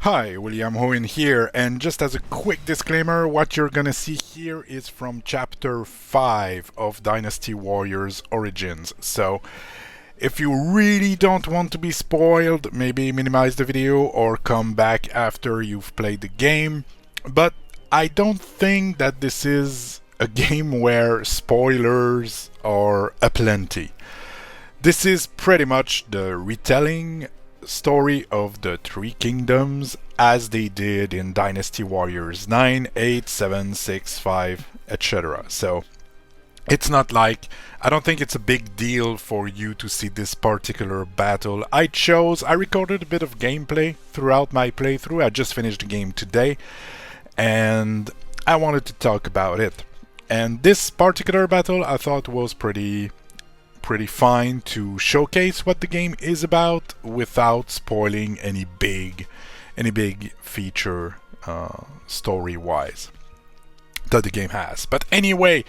Hi, William Hohen here, and just as a quick disclaimer, what you're gonna see here is from Chapter 5 of Dynasty Warriors Origins. So, if you really don't want to be spoiled, maybe minimize the video or come back after you've played the game. But I don't think that this is a game where spoilers are aplenty. This is pretty much the retelling story of the Three Kingdoms as they did in Dynasty Warriors 9, 8, 7, 6, 5, etc. So it's not like, I don't think it's a big deal for you to see this particular battle. I recorded a bit of gameplay throughout my playthrough. I just finished the game today and I wanted to talk about it. And this particular battle I thought was pretty fine to showcase what the game is about without spoiling any big feature story-wise that the game has. But anyway,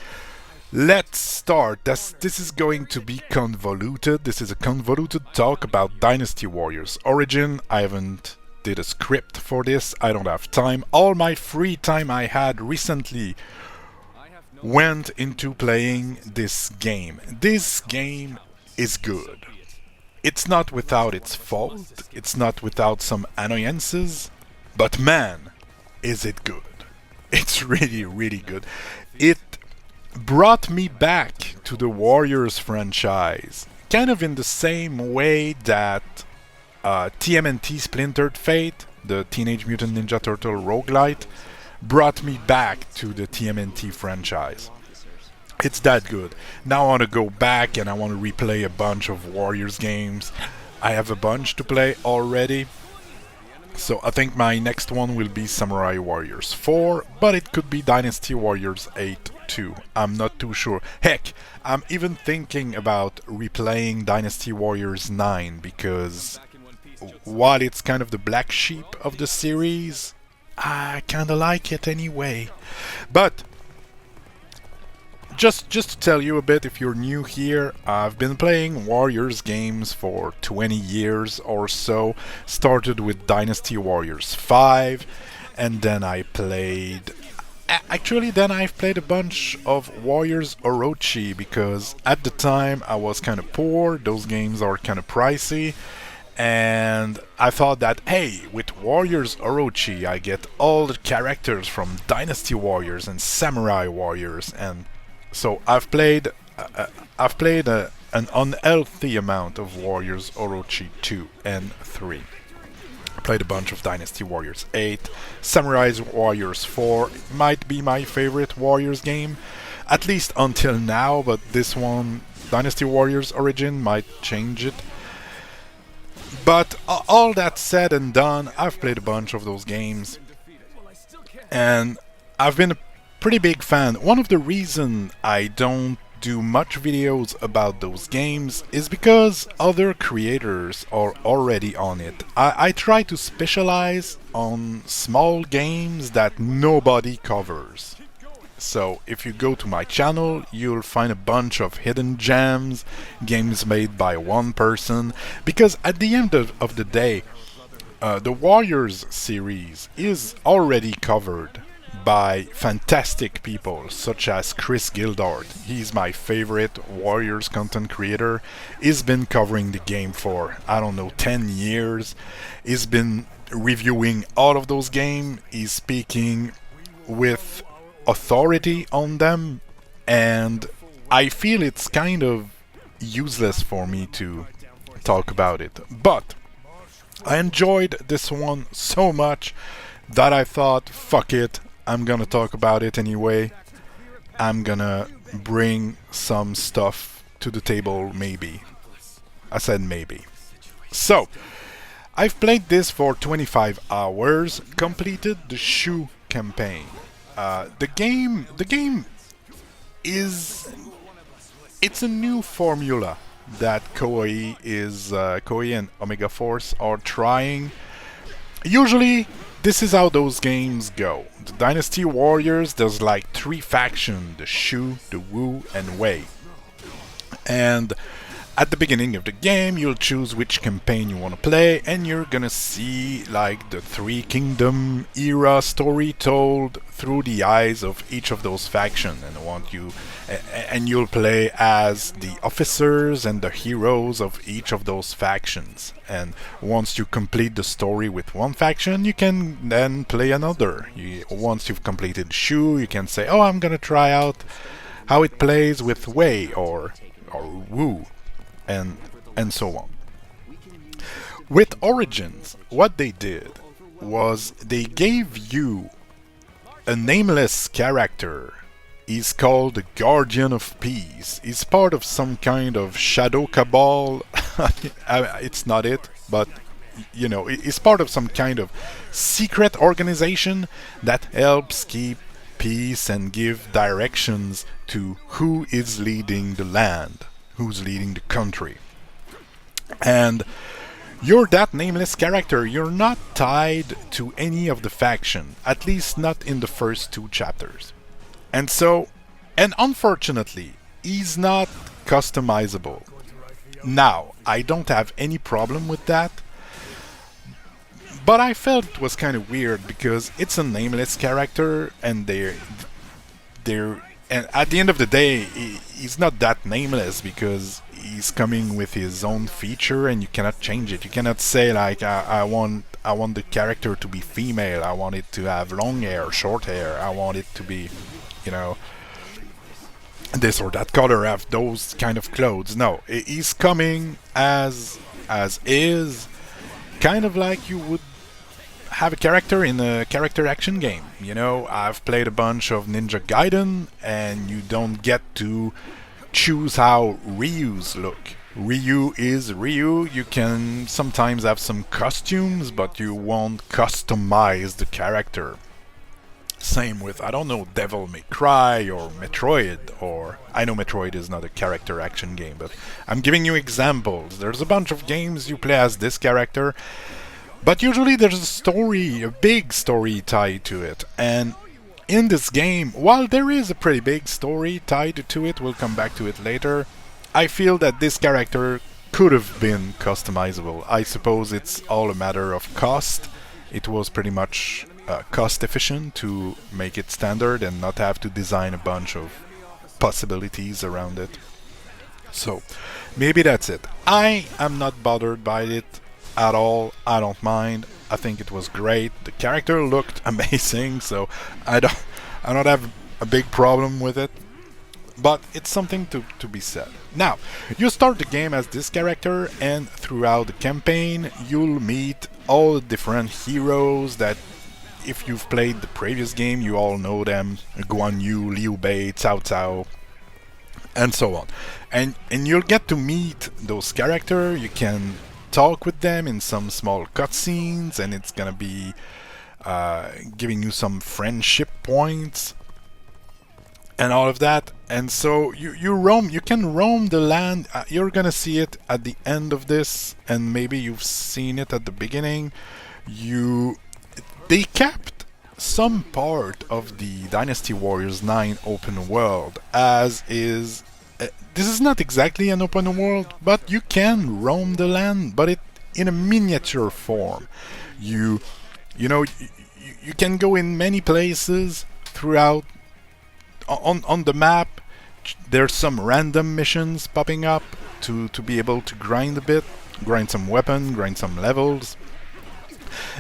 let's start. This is going to be convoluted. This is a convoluted talk about Dynasty Warriors Origin. I haven't did a script for this. I don't have time. All my free time I had recently went into playing this game. This game is good. It's not without its fault, it's not without some annoyances, but man, is it good. It's really good. It brought me back to the Warriors franchise, kind of in the same way that TMNT Splintered Fate, the Teenage Mutant Ninja Turtle roguelite, brought me back to the TMNT franchise. It's that good. Now I want to go back and I want to replay a bunch of Warriors games. I have a bunch to play already. So I think my next one will be Samurai Warriors 4, but it could be Dynasty Warriors 8 too. I'm not too sure. Heck, I'm even thinking about replaying Dynasty Warriors 9 because while it's kind of the black sheep of the series, I kinda like it anyway. But just to tell you a bit, if you're new here, I've been playing Warriors games for 20 years or so. Started with Dynasty Warriors 5, and then I played... Actually, then I've played a bunch of Warriors Orochi, because at the time I was kinda poor, those games are kinda pricey. And I thought that, hey, with Warriors Orochi, I get all the characters from Dynasty Warriors and Samurai Warriors, and so I've played an unhealthy amount of Warriors Orochi 2 and 3. I played a bunch of Dynasty Warriors 8. Samurai Warriors 4 might be my favorite Warriors game, at least until now, but this one, Dynasty Warriors Origin, might change it. But all that said and done, I've played a bunch of those games, and I've been a pretty big fan. One of the reasons I don't do much videos about those games is because other creators are already on it. I try to specialize on small games that nobody covers. So if you go to my channel, you'll find a bunch of hidden gems, games made by one person, because at the end of the day, the Warriors series is already covered by fantastic people such as Chris Gildart. He's my favorite Warriors content creator. He's been covering the game for, I don't know, 10 years. He's been reviewing all of those games. He's speaking with authority on them, and I feel it's kind of useless for me to talk about it. But I enjoyed this one so much that I thought, fuck it, I'm gonna talk about it anyway. I'm gonna bring some stuff to the table, maybe. I said maybe. So, I've played this for 25 hours, completed the Shu campaign. The game is... It's a new formula that Koei and Omega Force are trying. Usually, this is how those games go. The Dynasty Warriors, there's like 3 factions, the Shu, the Wu, and Wei. And At the beginning of the game, you'll choose which campaign you want to play, and you're gonna see like the Three Kingdom era story told through the eyes of each of those factions, and you'll play as the officers and the heroes of each of those factions. And once you complete the story with one faction, you can then play another. Once you've completed Shu, you can say, "Oh, I'm gonna try out how it plays with Wei or Wu," and so on. With Origins, what they did was they gave you a nameless character. He's called the Guardian of Peace. He's part of some kind of shadow cabal. It's not it, but he's part of some kind of secret organization that helps keep peace and give directions to who is leading the land, who's leading the country. And you're that nameless character. You're not tied to any of the faction, at least not in the first 2 chapters. And unfortunately, he's not customizable. Now, I don't have any problem with that, but I felt it was kind of weird because it's a nameless character, and and at the end of the day, he's not that nameless because he's coming with his own feature, and you cannot change it. You cannot say like, I want the character to be female. I want it to have long hair, short hair. I want it to be, this or that color, have those kind of clothes. No, he's coming as is, kind of like you would have a character in a character action game. I've played a bunch of Ninja Gaiden, and you don't get to choose how Ryu's look. Ryu is Ryu. You can sometimes have some costumes, but you won't customize the character. Same with, I don't know, Devil May Cry or Metroid, or I know Metroid is not a character action game, but I'm giving you examples. There's a bunch of games you play as this character, but usually there's a story, a big story tied to it. And in this game, while there is a pretty big story tied to it, we'll come back to it later, I feel that this character could have been customizable. I suppose it's all a matter of cost. It was pretty much cost efficient to make it standard and not have to design a bunch of possibilities around it. So maybe that's it. I am not bothered by it at all. I don't mind. I think it was great. The character looked amazing, so I don't have a big problem with it. But it's something to be said. Now, you start the game as this character, and throughout the campaign, you'll meet all the different heroes that, if you've played the previous game, you all know them. Guan Yu, Liu Bei, Cao Cao, and so on. And you'll get to meet those characters. You can talk with them in some small cutscenes, and it's gonna be giving you some friendship points and all of that. And so you can roam the land. You're gonna see it at the end of this, and maybe you've seen it at the beginning. They kept some part of the Dynasty Warriors 9 open world as is. This is not exactly an open world, but you can roam the land, but it in a miniature form. You can go in many places throughout on the map. There's some random missions popping up to be able to grind a bit, grind some weapon, grind some levels.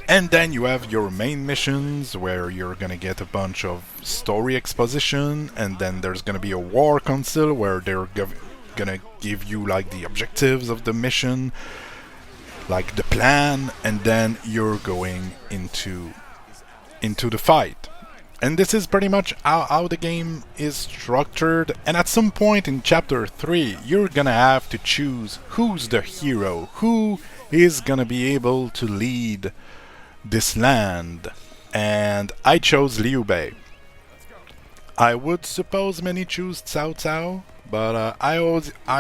And then you have your main missions where you're gonna get a bunch of story exposition, and then there's gonna be a war council where they're gonna give you like the objectives of the mission, like the plan, and then you're going into the fight. And this is pretty much how the game is structured. And at some point in chapter 3, you're gonna have to choose who's the hero, who is gonna be able to lead this land. And I chose Liu Bei. I would suppose many choose Cao Cao, but I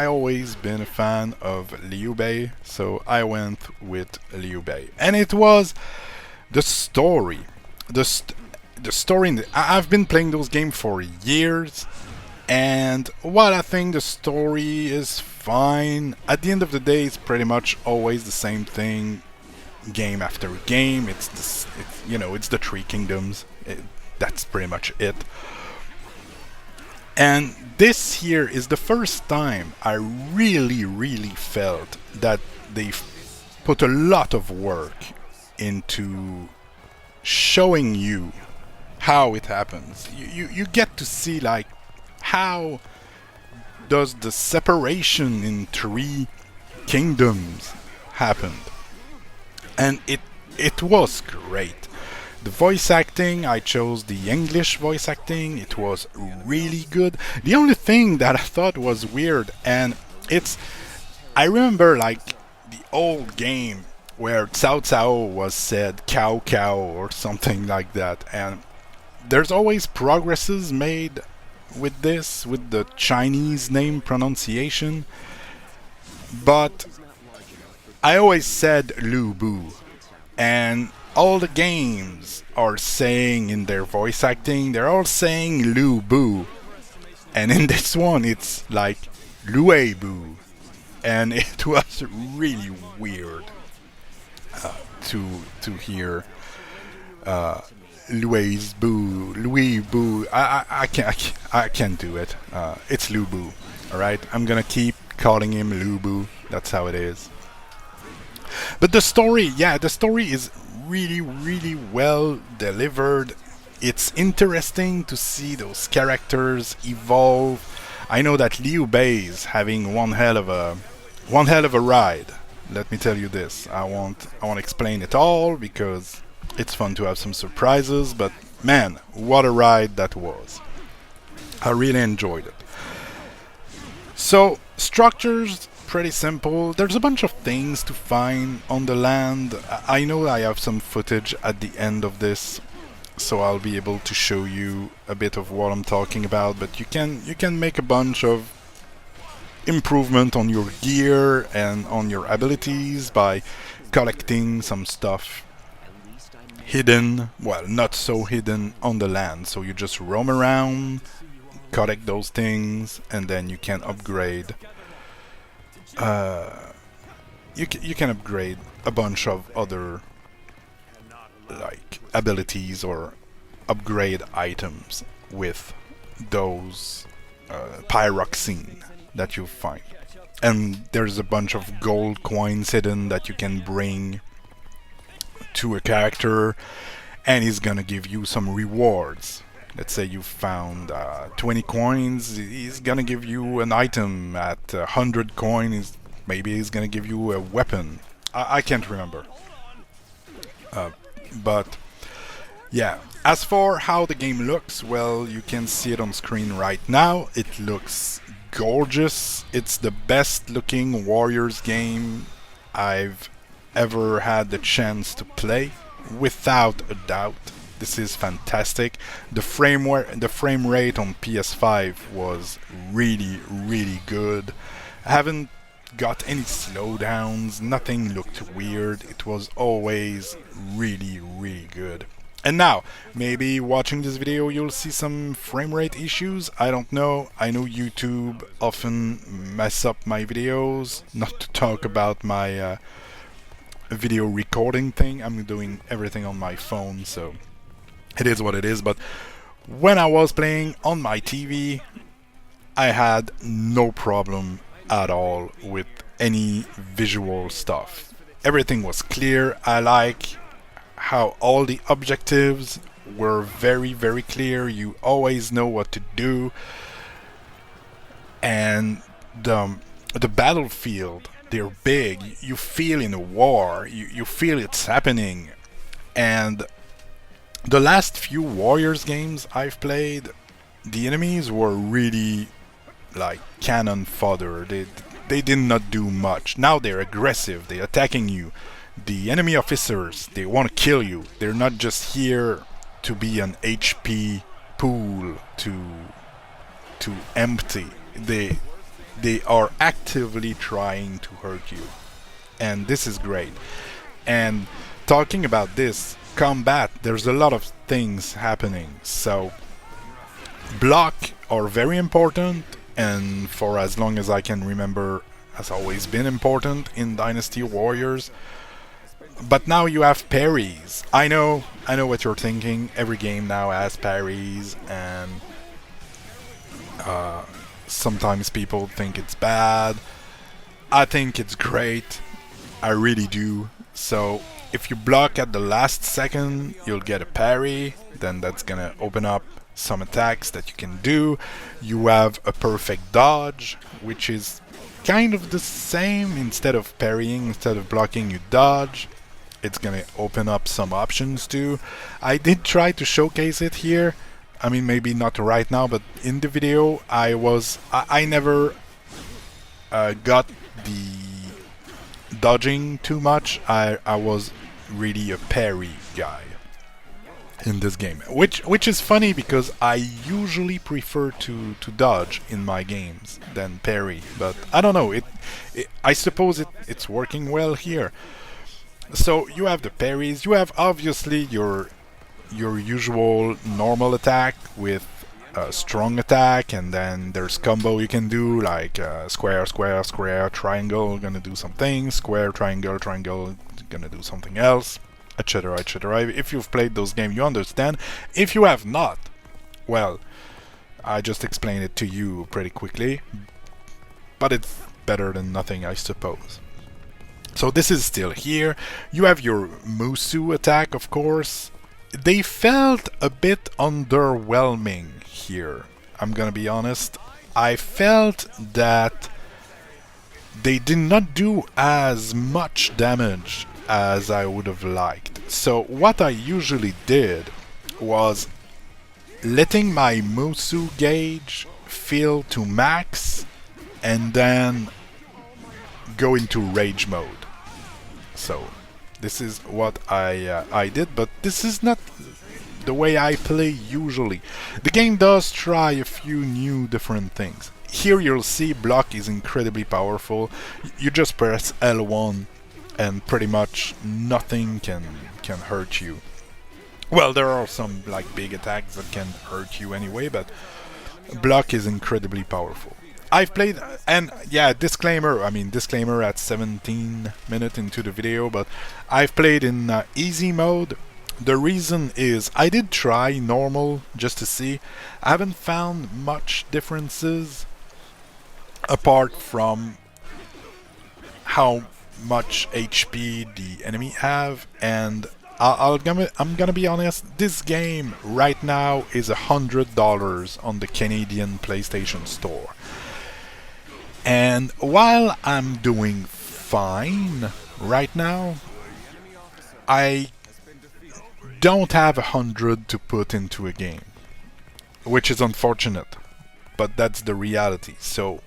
always been a fan of Liu Bei, so I went with Liu Bei. And it was the story. The story. I've been playing those games for years, and while I think the story is fine. At the end of the day, it's pretty much always the same thing, game after game. It's the Three Kingdoms. That's pretty much it. And this here is the first time I really, really felt that they put a lot of work into showing you how it happens. You get to see like how does the separation in three kingdoms happen, and it was great. The voice acting, I chose the English voice acting. It was really good. The only thing that I thought was weird, and I remember like the old game where Cao Cao was said cow cow or something like that, and there's always progresses made with this, with the Chinese name pronunciation, but I always said Lu Bu, and all the games are saying in their voice acting, they're all saying Lu Bu, and in this one it's like Lue Bu, and it was really weird to hear Louis Boo. I can't do it. It's Lu Bu. All right, I'm gonna keep calling him Lu Bu. That's how it is. But the story is really, really well delivered. It's interesting to see those characters evolve. I know that Liu Bei is having one hell of a ride. Let me tell you this. I won't explain it all because it's fun to have some surprises, but man, what a ride that was. I really enjoyed it. So, structures, pretty simple. There's a bunch of things to find on the land. I know I have some footage at the end of this, so I'll be able to show you a bit of what I'm talking about, but you can make a bunch of improvement on your gear and on your abilities by collecting some stuff hidden, well, not so hidden on the land. So you just roam around, collect those things, and then you can upgrade. You can upgrade a bunch of other like abilities or upgrade items with those pyroxene that you find. And there's a bunch of gold coins hidden that you can bring to a character, and he's gonna give you some rewards. Let's say you found 20 coins, he's gonna give you an item. At 100 coins, maybe he's gonna give you a weapon. I can't remember. But yeah, as for how the game looks, well, you can see it on screen right now. It looks gorgeous. It's the best looking Warriors game I've ever had the chance to play, without a doubt. This is fantastic. The frame rate on PS5 was really, really good. I haven't got any slowdowns, nothing looked weird. It was always really, really good. And now, maybe watching this video you'll see some frame rate issues, I don't know. I know YouTube often mess up my videos, not to talk about my video recording thing. I'm doing everything on my phone, so it is what it is. But when I was playing on my TV, I had no problem at all with any visual stuff. Everything was clear. I like how all the objectives were very, very clear. You always know what to do. And the battlefield, they're big. You feel in a war. You feel it's happening. And the last few Warriors games I've played, the enemies were really like cannon fodder. They did not do much. Now they're aggressive. They're attacking you. The enemy officers, they want to kill you. They're not just here to be an HP pool to empty. They are actively trying to hurt you, and this is great. And talking about this combat, there's a lot of things happening. So block are very important, and for as long as I can remember, has always been important in Dynasty Warriors. But now you have parries. I know what you're thinking. Every game now has parries, and sometimes people think it's bad. I think it's great. I really do. So if you block at the last second, you'll get a parry. Then that's gonna open up some attacks that you can do. You have a perfect dodge, which is kind of the same. Instead of parrying, instead of blocking, you dodge. It's gonna open up some options too. I did try to showcase it here. I mean, maybe not right now, but in the video I never got the dodging too much. I was really a parry guy in this game, which is funny because I usually prefer to dodge in my games than parry, but I don't know, I suppose it's working well here. So you have the parries, you have obviously your usual normal attack with strong attack, and then there's combo you can do, like square, square, square, triangle, gonna do something, square, triangle, triangle, gonna do something else, etc, etc. If you've played those games, you understand. If you have not, well, I just explained it to you pretty quickly, but it's better than nothing, I suppose. So this is still here. You have your Musu attack, of course. They felt a bit underwhelming here, I'm gonna be honest. I felt that they did not do as much damage as I would have liked. So what I usually did was letting my Musu gauge fill to max and then go into rage mode. So this is what I did, but this is not the way I play usually. The game does try a few new different things. Here you'll see block is incredibly powerful. You just press L1 and pretty much nothing can hurt you. Well, there are some like big attacks that can hurt you anyway, but block is incredibly powerful. I've played, and yeah, disclaimer at 17 minutes into the video, but I've played in easy mode. The reason is I did try normal just to see. I haven't found much differences apart from how much HP the enemy have, and I'm gonna be honest, this game right now is $100 on the Canadian PlayStation Store. And while I'm doing fine right now, I don't have 100 to put into a game, which is unfortunate, but that's the reality. So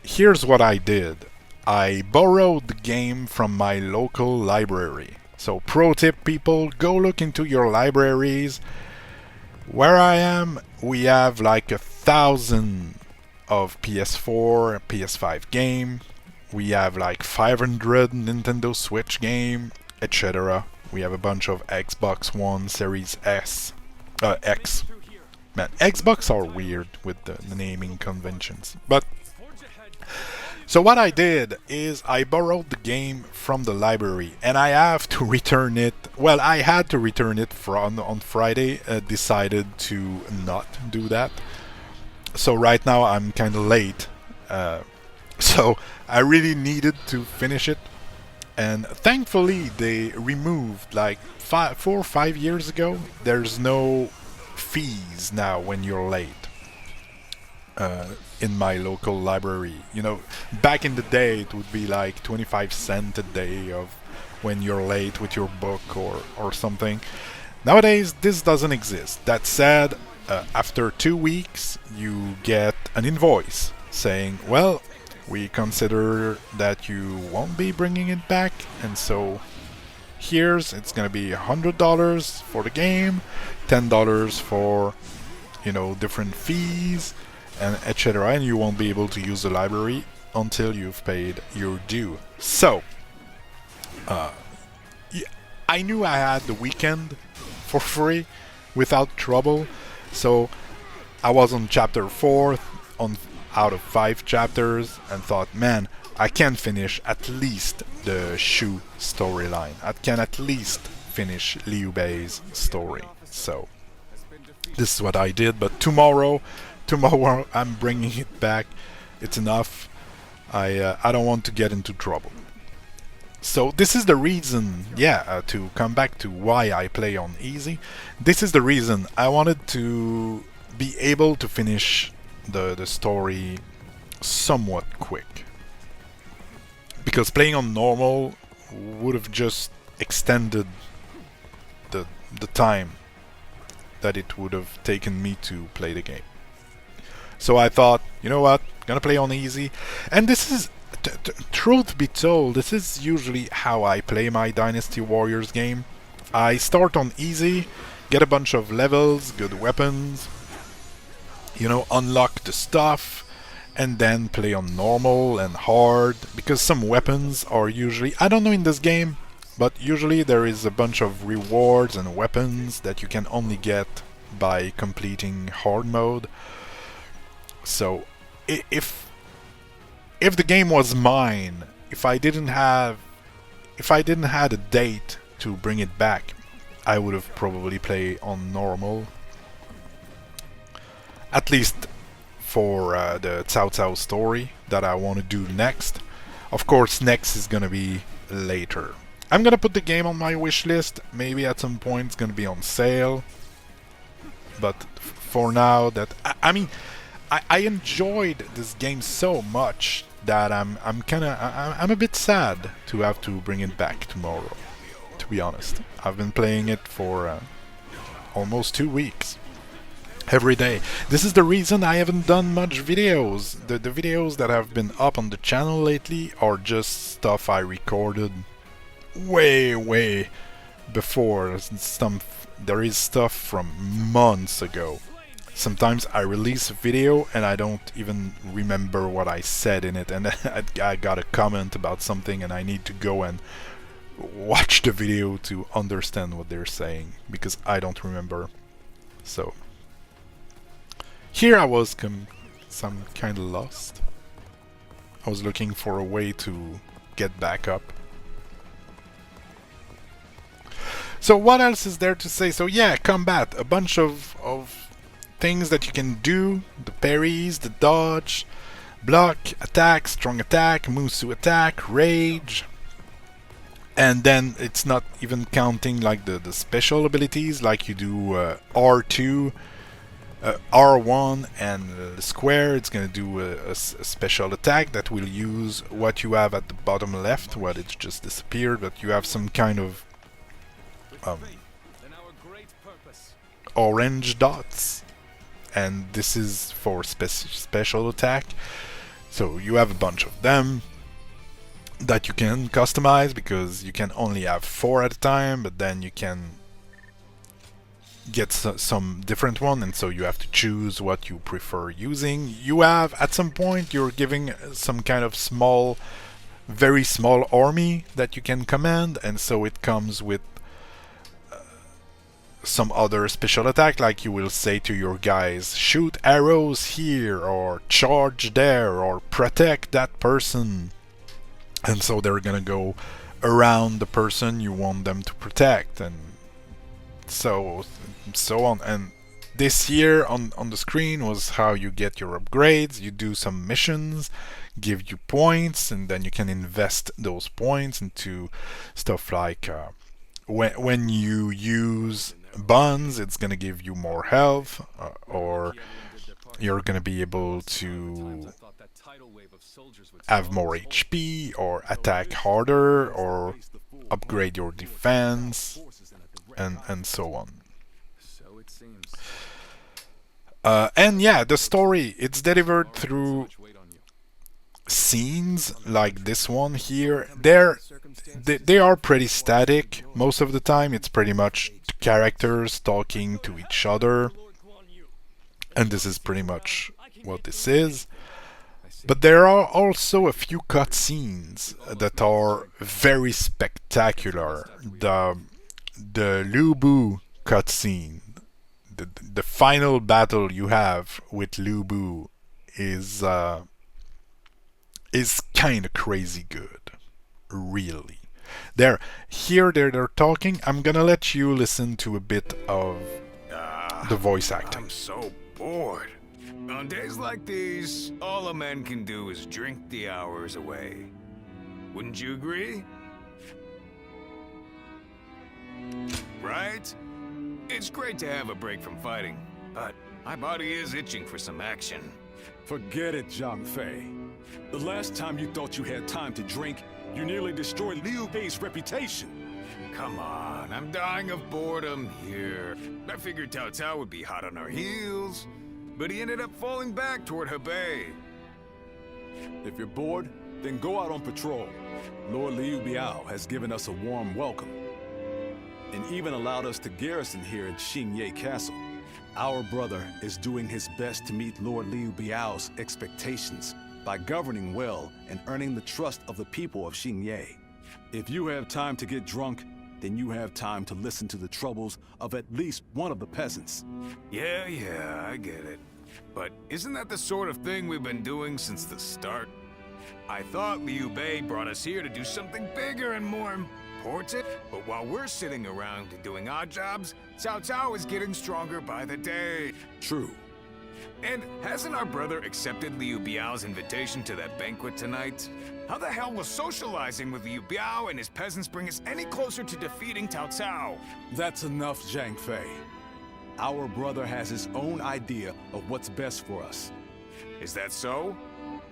here's what I did. I borrowed the game from my local library. So pro tip, people, go look into your libraries. Where I am, we have like 1,000 of PS4, PS5 game. We have like 500 Nintendo Switch game, etc. We have a bunch of Xbox One Series X. Man, Xbox are weird with the naming conventions. But so what I did is I borrowed the game from the library, and I have to return it. Well, I had to return it on Friday. Decided to not do that. So right now I'm kind of late. So I really needed to finish it, and thankfully they removed, like 4 or 5 years ago, there's no fees now when you're late. In my local library, you know, back in the day it would be like 25 cents a day of when you're late with your book or something. Nowadays this doesn't exist. That said, after 2 weeks you get an invoice saying, well, we consider that you won't be bringing it back, and so it's gonna be $100 for the game, $10 for, you know, different fees, and etc., and you won't be able to use the library until you've paid your due. So I knew I had the weekend for free without trouble, so I was on chapter 4 out of 5 chapters and thought, man, I can finish at least the Shu storyline. I can at least finish Liu Bei's story. So this is what I did. But tomorrow I'm bringing it back. It's enough. I don't want to get into trouble. So this is the reason, to come back to why I play on easy. This is the reason I wanted to be able to finish the story somewhat quick. Because playing on normal would have just extended the time that it would have taken me to play the game. So I thought, you know what, gonna play on easy. And this is, truth be told, this is usually how I play my Dynasty Warriors game. I start on easy, get a bunch of levels, good weapons, unlock the stuff, and then play on normal and hard, because some weapons are usually, I don't know in this game, but usually there is a bunch of rewards and weapons that you can only get by completing hard mode. So if the game was mine, if I didn't have a date to bring it back, I would have probably played on normal. At least for the Cao Cao story that I want to do next. Of course, next is gonna be later. I'm gonna put the game on my wish list. Maybe at some point it's gonna be on sale. But for now, I enjoyed this game so much that I'm a bit sad to have to bring it back tomorrow. To be honest, I've been playing it for almost 2 weeks. Every day. This is the reason I haven't done much videos. The videos that have been up on the channel lately are just stuff I recorded way before. There is stuff from months ago. Sometimes I release a video and I don't even remember what I said in it, and I got a comment about something and I need to go and watch the video to understand what they're saying, because I don't remember. So here I was some kind of lost. I was looking for a way to get back up. So what else is there to say? So yeah, combat. A bunch of things that you can do. The parries, the dodge, block, attack, strong attack, Musu attack, rage. And then it's not even counting like the special abilities, like you do R2, R1 and square. It's gonna do a special attack that will use what you have at the bottom left. Well, it's just disappeared, but you have some kind of orange dots, and this is for special attack. So you have a bunch of them that you can customize, because you can only have 4 at a time, but then you can get some different one, and so you have to choose what you prefer using. You have, at some point, you're giving some kind of very small army that you can command, and so it comes with some other special attack, like you will say to your guys, shoot arrows here, or charge there, or protect that person. And so they're gonna go around the person you want them to protect, and so on. And this here on the screen was how you get your upgrades. You do some missions, give you points, and then you can invest those points into stuff like when you use buns, it's gonna give you more health, or you're gonna be able to have more HP, or attack harder, or upgrade your defense, and so on. And yeah, the story, it's delivered through scenes like this one here. They are pretty static most of the time. It's pretty much the characters talking to each other, and this is pretty much what this is. But there are also a few cutscenes that are very spectacular. The Lu Bu cutscene, the final battle you have with Lu Bu is kinda crazy good. Really. They're talking. I'm gonna let you listen to a bit of the voice acting. I'm so bored. On days like these, all a man can do is drink the hours away. Wouldn't you agree? Right? It's great to have a break from fighting, but my body is itching for some action. Forget it, Zhang Fei. The last time you thought you had time to drink, you nearly destroyed Liu Bei's reputation. Come on, I'm dying of boredom here. I figured Cao Cao would be hot on our heels, but he ended up falling back toward Hebei. If you're bored, then go out on patrol. Lord Liu Biao has given us a warm welcome, and even allowed us to garrison here at Xingye Castle. Our brother is doing his best to meet Lord Liu Biao's expectations by governing well and earning the trust of the people of Xingye. If you have time to get drunk, then you have time to listen to the troubles of at least one of the peasants. Yeah, I get it. But isn't that the sort of thing we've been doing since the start? I thought Liu Bei brought us here to do something bigger and more important. But while we're sitting around doing odd jobs, Cao Cao is getting stronger by the day. True. And hasn't our brother accepted Liu Biao's invitation to that banquet tonight? How the hell will socializing with Liu Biao and his peasants bring us any closer to defeating Cao Cao? That's enough, Zhang Fei. Our brother has his own idea of what's best for us. Is that so?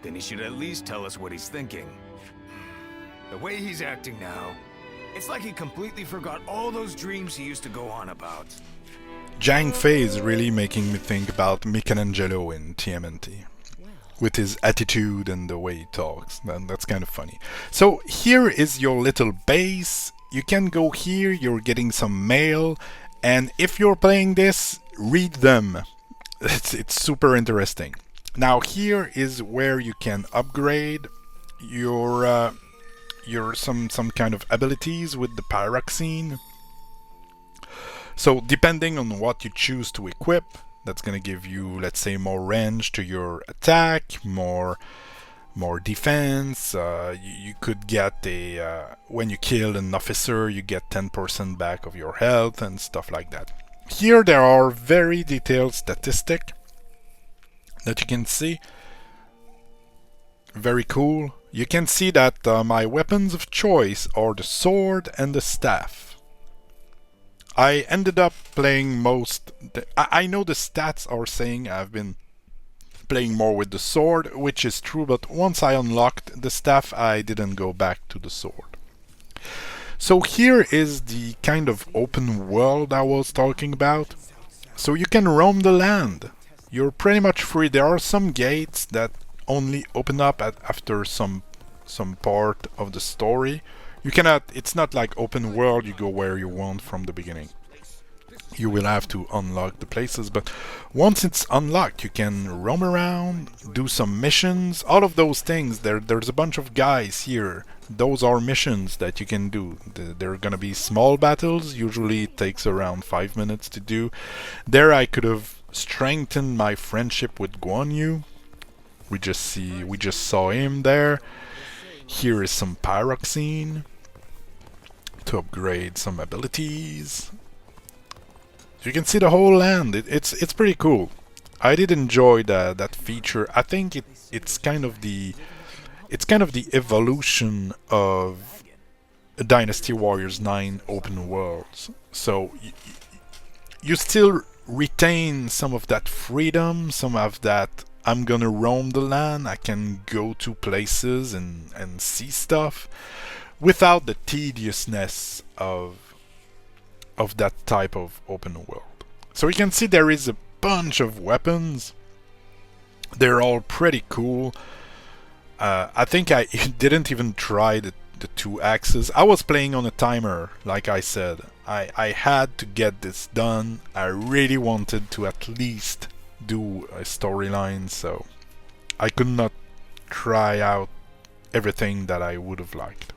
Then he should at least tell us what he's thinking. The way he's acting now, it's like he completely forgot all those dreams he used to go on about. Zhang Fei is really making me think about Michelangelo in TMNT. With his attitude and the way he talks. And that's kind of funny. So here is your little base. You can go here, you're getting some mail. And if you're playing this, read them. It's super interesting. Now here is where you can upgrade your some kind of abilities with the pyroxene. So depending on what you choose to equip, that's gonna give you, let's say, more range to your attack, more defense. You could get when you kill an officer, you get 10% back of your health and stuff like that. Here there are very detailed statistics that you can see. Very cool. You can see that my weapons of choice are the sword and the staff. I ended up playing I know the stats are saying I've been playing more with the sword, which is true, but once I unlocked the staff, I didn't go back to the sword. So here is the kind of open world I was talking about. So you can roam the land. You're pretty much free. There are some gates that only open up after some part of the story. You cannot, it's not like open world, you go where you want from the beginning. You will have to unlock the places, but once it's unlocked, you can roam around, do some missions, all of those things. There's a bunch of guys here. Those are missions that you can do. They're gonna be small battles, usually it takes around 5 minutes to do. There I could have strengthened my friendship with Guan Yu. We just saw him there. Here is some pyroxene to upgrade some abilities. You can see the whole land. It's pretty cool. I did enjoy that feature. I think it's kind of the evolution of Dynasty Warriors 9 open worlds. So you still retain some of that freedom, some of that I'm gonna roam the land, I can go to places and see stuff without the tediousness of that type of open world. So you can see there is a bunch of weapons. They're all pretty cool. I think I didn't even try the 2 axes. I was playing on a timer, like I said. I had to get this done. I really wanted to at least do a storyline, so I could not try out everything that I would have liked.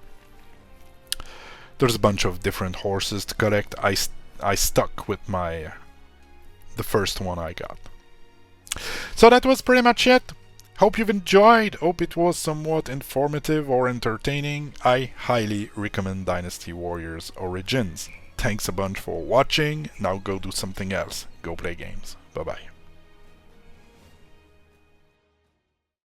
There's a bunch of different horses to collect. I stuck with the first one I got. So that was pretty much it. Hope you've enjoyed. Hope it was somewhat informative or entertaining. I highly recommend Dynasty Warriors Origins. Thanks a bunch for watching. Now go do something else. Go play games. Bye bye.